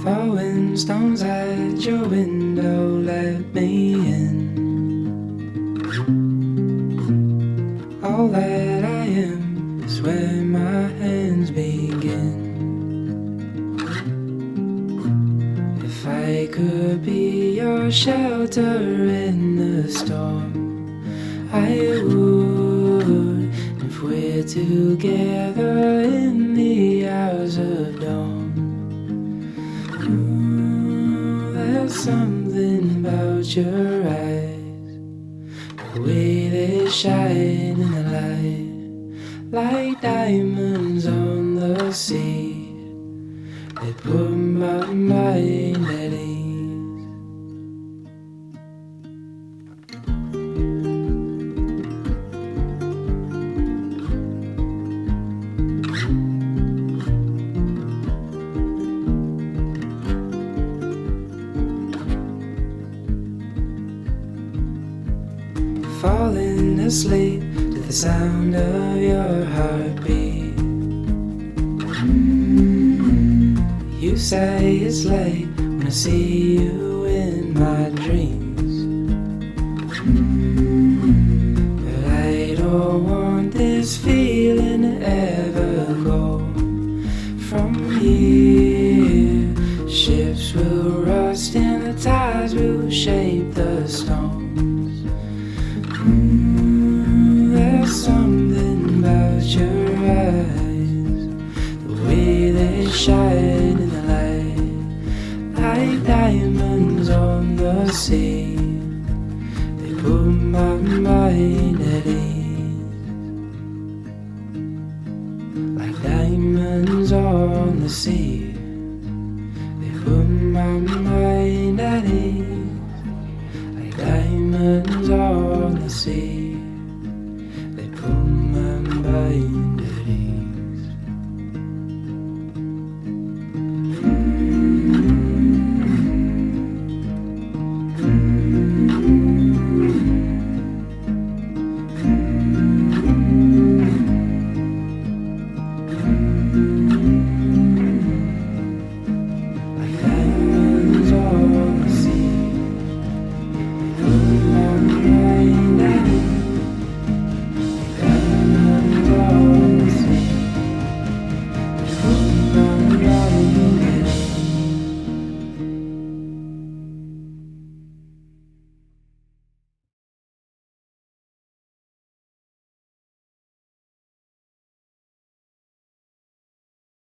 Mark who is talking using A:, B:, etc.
A: Throwing stones at your window, let me in. All that I am is where my hands begin. If I could be your shelter in the storm, I would. If we're together in the hours of dawn, there's something about your eyes, the way they shine in the light, like diamonds on the sea. They put my mind at ease. Falling asleep to the sound of your heartbeat. You say it's late when I see you in my dreams. But I don't want this feeling to ever go from here. Ships will rust and the tides will shape the stones. There's something about your eyes, the way they shine in the light, like diamonds on the sea. They put my mind at ease, like diamonds on the sea. They put my mind